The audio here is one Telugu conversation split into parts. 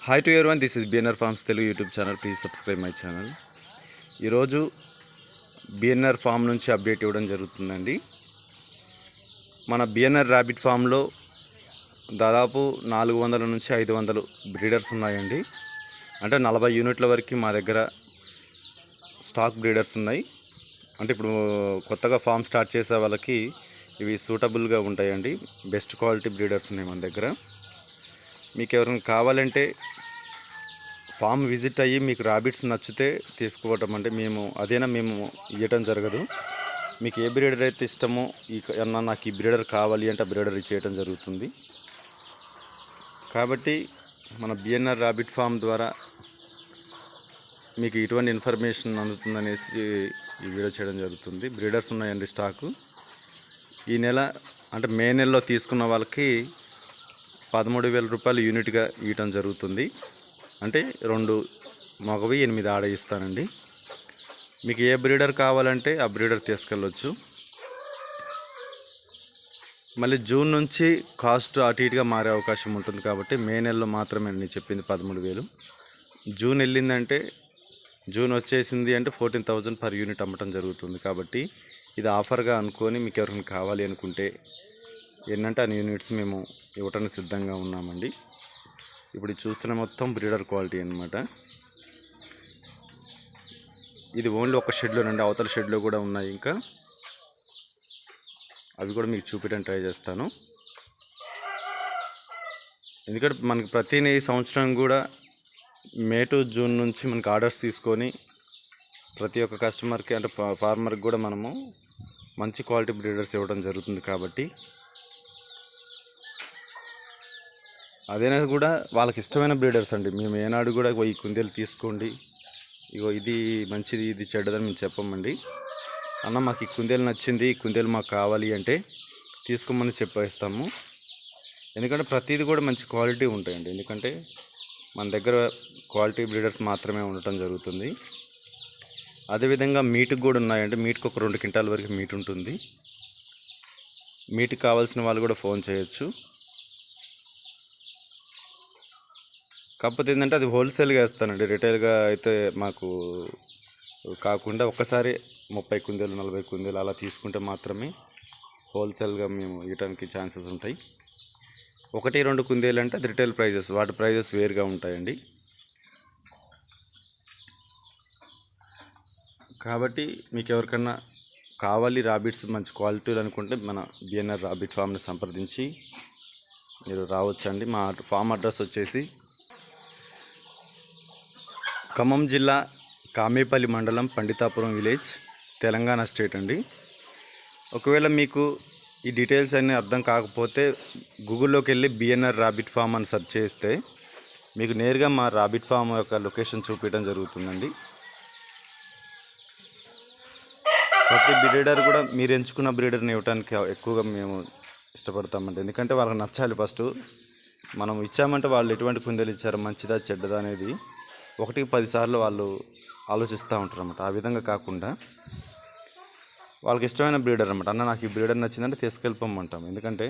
Hi to everyone, this is BNR farms Telugu YouTube channel. Please subscribe my channel. ఈరోజు బిఎన్ఆర్ ఫామ్ నుంచి అప్డేట్ ఇవ్వడం జరుగుతుందండి. మన బిఎన్ఆర్ ర్యాబిట్ ఫామ్లో దాదాపు 400 నుంచి 500 బ్రీడర్స్ ఉన్నాయండి. అంటే 40 యూనిట్ల వరకు మా దగ్గర స్టాక్ బ్రీడర్స్ ఉన్నాయి. అంటే ఇప్పుడు కొత్తగా ఫామ్ స్టార్ట్ చేసే వాళ్ళకి ఇవి సూటబుల్గా ఉంటాయండి. బెస్ట్ క్వాలిటీ బ్రీడర్స్ ఉన్నాయి మన దగ్గర. మీకు ఎవరైనా కావాలంటే ఫామ్ విజిట్ అయ్యి మీకు ర్యాబిట్స్ నచ్చితే తీసుకోవటం, అంటే మేము ఇవ్వటం జరగదు. మీకు ఏ బ్రీడర్ అయితే ఇష్టమో నాకు ఈ బ్రీడర్ కావాలి అంటే ఆ బ్రీడర్ ఇచ్చేయటం జరుగుతుంది. కాబట్టి మన బిఎన్ఆర్ ర్యాబిట్ ఫామ్ ద్వారా మీకు ఇటువంటి ఇన్ఫర్మేషన్ అందుతుందనేసి ఈ వీడియో చేయడం జరుగుతుంది. బ్రీడర్స్ ఉన్నాయండి స్టాకు. ఈ నెల అంటే మే నెలలో తీసుకున్న వాళ్ళకి 13,000 రూపాయలు యూనిట్గా ఇవ్వటం జరుగుతుంది. అంటే 2 మగవి 8 ఆడ ఇస్తానండి. మీకు ఏ బ్రీడర్ కావాలంటే ఆ బ్రీడర్ తీసుకెళ్ళొచ్చు. మళ్ళీ జూన్ నుంచి కాస్ట్ అటు ఇటుగా మారే అవకాశం ఉంటుంది. కాబట్టి మే నెలలో మాత్రమే నేను చెప్పింది 13,000. జూన్ వెళ్ళిందంటే జూన్ వచ్చేసింది అంటే 14,000 పర్ యూనిట్ అమ్మటం జరుగుతుంది. కాబట్టి ఇది ఆఫర్గా అనుకొని మీకు ఎవరైనా కావాలి అనుకుంటే ఏంటంటే అన్ని యూనిట్స్ మేము ఇవ్వటానికి సిద్ధంగా ఉన్నామండి. ఇప్పుడు చూస్తున్న మొత్తం బ్రీడర్ క్వాలిటీ అన్నమాట. ఇది ఓన్లీ ఒక షెడ్లోనండి, అవతల షెడ్లో కూడా ఉన్నాయి. ఇంకా అవి కూడా మీకు చూపించడానికి ట్రై చేస్తాను. ఎందుకంటే మనకి ప్రతి సంవత్సరం కూడా మే టు జూన్ నుంచి మనకి ఆర్డర్స్ తీసుకొని ప్రతి ఒక్క కస్టమర్కి అంటే ఫార్మర్కి కూడా మనము మంచి క్వాలిటీ బ్రీడర్స్ ఇవ్వడం జరుగుతుంది. కాబట్టి అదైనా కూడా వాళ్ళకి ఇష్టమైన బ్రీడర్స్ అండి. మేము ఏనాడు కూడా ఈ కుందేలు తీసుకోండి, ఇగో ఇది మంచిది ఇది చెడ్డదని మేము చెప్పమండి. అన్న మాకు ఈ కుందేలు నచ్చింది, ఈ కుందేలు మాకు కావాలి అంటే తీసుకోమని చెప్పేస్తాము. ఎందుకంటే ప్రతిదీ కూడా మంచి క్వాలిటీ ఉంటాయండి. ఎందుకంటే మన దగ్గర క్వాలిటీ బ్రీడర్స్ మాత్రమే ఉండటం జరుగుతుంది. అదేవిధంగా మీట్కి కూడా ఉన్నాయండి. మీట్కి ఒక 2 క్వింటాల వరకు మీట్ ఉంటుంది. మీట్కి కావాల్సిన వాళ్ళు కూడా ఫోన్ చేయొచ్చు. కాకపోతే ఏంటంటే అది హోల్సేల్గా వేస్తానండి. రిటైల్గా అయితే మాకు కాకుండా ఒక్కసారి 30 కుందేలు 40 కుందేలు అలా తీసుకుంటే మాత్రమే హోల్సేల్గా మేము ఇవ్వడానికి ఛాన్సెస్ ఉంటాయి. 1-2 కుందేలు అంటే అది రిటైల్ ప్రైజెస్, వాటి ప్రైజెస్ వేరుగా ఉంటాయండి. కాబట్టి మీకు ఎవరికన్నా కావాలి ర్యాబిట్స్ మంచి క్వాలిటీలు అనుకుంటే మన బిఎన్ఆర్ ర్యాబిట్ ఫామ్ని సంప్రదించి మీరు రావచ్చండి. మా ఫామ్ అడ్రస్ వచ్చేసి ఖమ్మం జిల్లా కామేపల్లి మండలం పండితాపురం విలేజ్, తెలంగాణ స్టేట్ అండి. ఒకవేళ మీకు ఈ డీటెయిల్స్ అన్నీ అర్థం కాకపోతే గూగుల్లోకి వెళ్ళి బిఎన్ఆర్ ర్యాబిట్ ఫామ్ అని సెర్చ్ చేస్తే మీకు నేరుగా మా ర్యాబిట్ ఫామ్ యొక్క లొకేషన్ చూపించడం జరుగుతుందండి. ప్రతి బ్రీడర్ కూడా మీరు ఎంచుకున్న బ్రీడర్ని ఇవ్వడానికి ఎక్కువగా మేము ఇష్టపడతామండి. ఎందుకంటే వాళ్ళకి నచ్చాలి. ఫస్ట్ మనం ఇచ్చామంటే వాళ్ళు ఎటువంటి కుందేలు ఇచ్చారు, మంచిదా చెడ్డదా అనేది 1-10 సార్లు వాళ్ళు ఆలోచిస్తూ ఉంటారు అన్నమాట. ఆ విధంగా కాకుండా వాళ్ళకి ఇష్టమైన బ్రీడర్ అన్నమాట. అన్న నాకు ఈ బ్రీడర్ నచ్చిందంటే తీసుకెళ్ళిపోమంటాం. ఎందుకంటే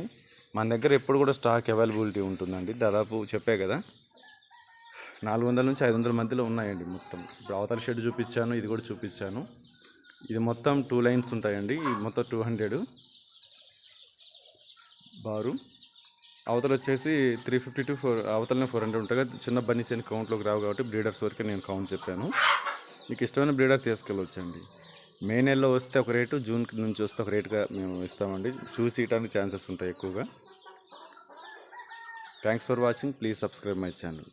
మన దగ్గర ఎప్పుడు కూడా స్టాక్ అవైలబిలిటీ ఉంటుందండి. దాదాపు చెప్పే కదా 400 నుంచి 500 మధ్యలో ఉన్నాయండి మొత్తం. ఇప్పుడు అవతల షెడ్ చూపించాను, ఇది కూడా చూపించాను. ఇది మొత్తం 2 లైన్స్ ఉంటాయండి. ఇది మొత్తం 200 బారు. అవతల వచ్చేసి 350 to 4 అవతలనే 400 ఉంటాయి కదా. చిన్న బన్నీస్ అని కౌంట్లోకి రావు కాబట్టి బ్రీడర్స్ వరకు నేను కౌంట్ చెప్పాను. మీకు ఇష్టమైన బ్రీడర్ తీసుకెళ్ళవచ్చండి. మే నెలలో వస్తే ఒక రేటు, జూన్ నుంచి వస్తే ఒక రేటుగా మేము ఇస్తామండి. చూసి ఇవ్వడానికి ఛాన్సెస్ ఉంటాయి ఎక్కువగా. Thanks for watching. Please subscribe my channel.